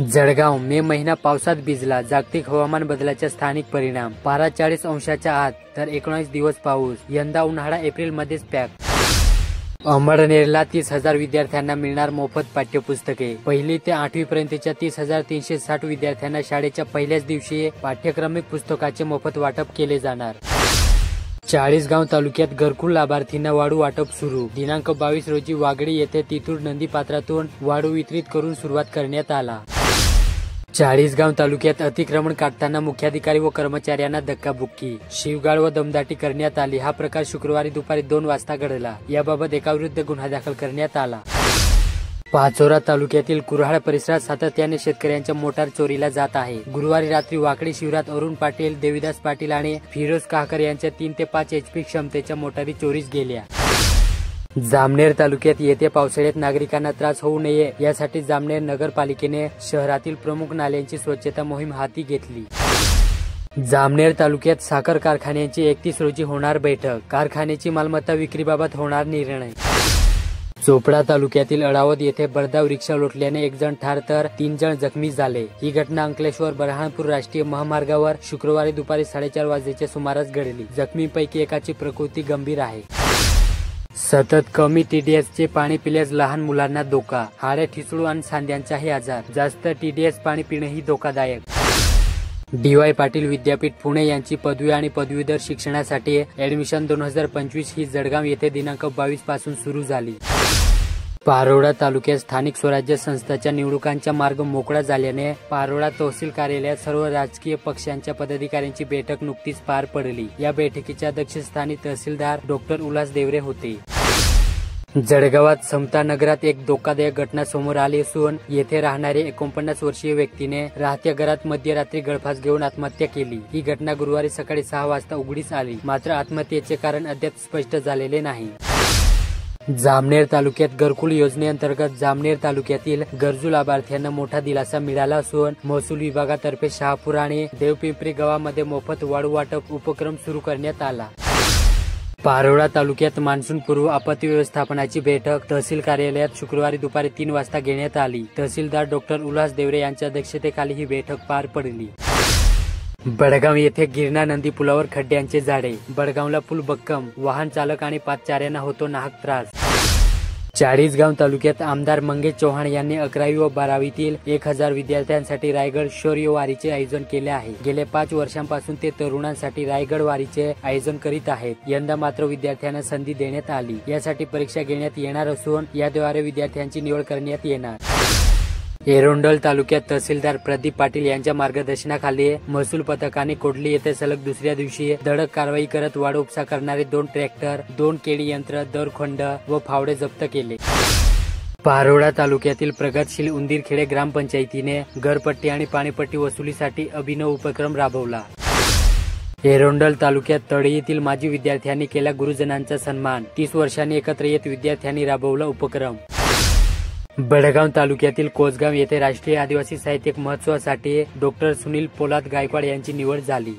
जळगाव मे महिना पावसात भिजला. जागतिक हवामान बदलाचा स्थानिक परिणाम. पारा 40 अंशाच्या आत तर 19 दिवस पाऊस. यंदा उन्हाळा एप्रिल मध्येच पॅक. अमळनेरला 30,000 विद्यार्थ्यांना मिळणार मोफत पाठ्यपुस्तके. 1ली ते 8वी पर्यंतच्या 30,360 विद्यार्थ्यांना शाळेच्या पहिल्याच दिवशी पाठ्यक्रमिक पुस्तकाचे मोफत वाटप केले जाणार. चाळीसगाव तालुक्यात घरकुल लाभार्थींना वाळू वाटप सुरू. दिनांक 22 रोजी वाघडी येथे तितूर नदीपात्रातून वाळू वितरित करून सुरुवात करण्यात आला. चाळीसगाव तालुक्यात अतिक्रमण काढताना मुख्याधिकारी व कर्मचाऱ्यांना धक्काबुक्की, शिवगाळ व दमदाटी करण्यात आली. हा प्रकार शुक्रवारी दुपारी 2 वाजता घडला. याबाबत एकाविरुद्ध गुन्हा दाखल करण्यात आला. पाचोरा तालुक्यातील कुऱ्हाड परिसरात सातत्याने शेतकऱ्यांच्या मोटार चोरीला जात आहे. गुरुवारी रात्री वाकडी शिवारात अरुण पाटील, देविदास पाटील आणि फिरोज काहकर यांच्या 3 ते 5 HP क्षमतेच्या मोटारी चोरीस गेल्या. जामनेर तालुक्यात येत्या पावसाळ्यात नागरिकांना त्रास होऊ नये यासाठी जामनेर नगरपालिकेने शहरातील प्रमुख नाल्यांची स्वच्छता मोहीम हाती घेतली. जामनेर तालुक्यात साखर कारखान्यांची 31 रोजी होणार बैठक. कारखान्याची मालमत्ता विक्रीबाबत होणार निर्णय. चोपडा तालुक्यातील अडावत येथे भरधाव रिक्षा लोटल्याने 1 जण ठार तर 3 जण जखमी झाले. ही घटना अंकलेश्वर बरहाणपूर राष्ट्रीय महामार्गावर शुक्रवारी दुपारी 4:30 वाजेच्या सुमारास घडली. जखमींपैकी एकाची प्रकृती गंभीर आहे. सतत कमी TDSचे पाणी पिल्यास लहान मुलांना धोका. हाडे ठिसूळ आणि सांध्यांचाही आजार. जास्त TDS पाणी पिणेही धोकादायक. DY पाटील विद्यापीठ पुणे यांची पदवी आणि पदवीधर शिक्षणासाठी ऍडमिशन 2025 ही जळगाव येथे दिनांक 22 पासून सुरू झाली. पारोळा तालुक्यात स्थानिक स्वराज्य संस्थांच्या निवडणुकांचा मार्ग मोकळा झाल्याने पारोळा तहसील कार्यालयात सर्व राजकीय पक्षांच्या पदाधिकाऱ्यांची बैठक नुकतीच पार पडली. या बैठकीच्या अध्यक्षस्थानी तहसीलदार डॉक्टर उल्हास देवरे होते. जळगावात समता नगरात एक धोकादायक घटना समोर आली असून येथे राहणारे 49 वर्षीय व्यक्तीने राहत्या घरात मध्यरात्री गळफास घेऊन आत्महत्या केली. ही घटना गुरुवारी सकाळी 6 वाजता उघडीस आली. मात्र आत्महत्येचे कारण अद्याप स्पष्ट झालेले नाही. जामनेर तालुक्यात घरकुल योजनेअंतर्गत जामनेर तालुक्यातील गरजू लाभार्थ्यांना मोठा दिलासा मिळाला असून महसूल विभागातर्फे शहापूर आणि देवपिंपरी गावामध्ये मोफत वाळू वाटप उपक्रम सुरू करण्यात आला. पारोळा तालुक्यात मान्सून पूर्व आपत्ती व्यवस्थापनाची बैठक तहसील कार्यालयात शुक्रवारी दुपारी 3 वाजता घेण्यात आली. तहसीलदार डॉक्टर उल्हास देवरे यांच्या अध्यक्षतेखाली ही बैठक पार पडली. बडगाव येथे गिरणा नदी पुलावर खड्ड्यांचे जाळे. बडगावला पूल भक्कम. वाहन चालक आणि पादचाऱ्यांना होतो नाहक त्रास. चाळीसगाव तालुक्यात आमदार मंगेश चव्हाण यांनी 11वी व 12वीतील 1000 विद्यार्थ्यांसाठी रायगड शौर्य वारीचे आयोजन केले आहे. गेल्या 5 वर्षांपासून ते तरुणांसाठी रायगड वारीचे आयोजन करीत आहेत. यंदा मात्र विद्यार्थ्यांना संधी देण्यात आली. यासाठी परीक्षा घेण्यात येणार असून याद्वारे विद्यार्थ्यांची निवड करण्यात येणार. एरोंडल तालुक्यात तहसीलदार प्रदीप पाटील यांच्या मार्गदर्शनाखाली महसूल पथकाने कोडली येथे सलग दुसऱ्या दिवशी धडक कारवाई करत वाळू उपसा करणारे 2 ट्रॅक्टर, 2 केळी यंत्र, दोरखंड व फावडे जप्त केले. पारोळा तालुक्यातील प्रगतशील उंदीरखेडे ग्रामपंचायतीने घरपट्टी आणि पाणीपट्टी वसुलीसाठी अभिनव उपक्रम राबवला. एरोंडल तालुक्यात तळी येथील माजी विद्यार्थ्यांनी केला गुरुजनांचा सन्मान. 30 वर्षांनी एकत्र येत विद्यार्थ्यांनी राबवला उपक्रम. बडगाव तालुक्यातील कोसगाव येथे राष्ट्रीय आदिवासी साहित्यिक महोत्सवासाठी डॉक्टर सुनील पोलाद गायकवाड यांची निवड झाली.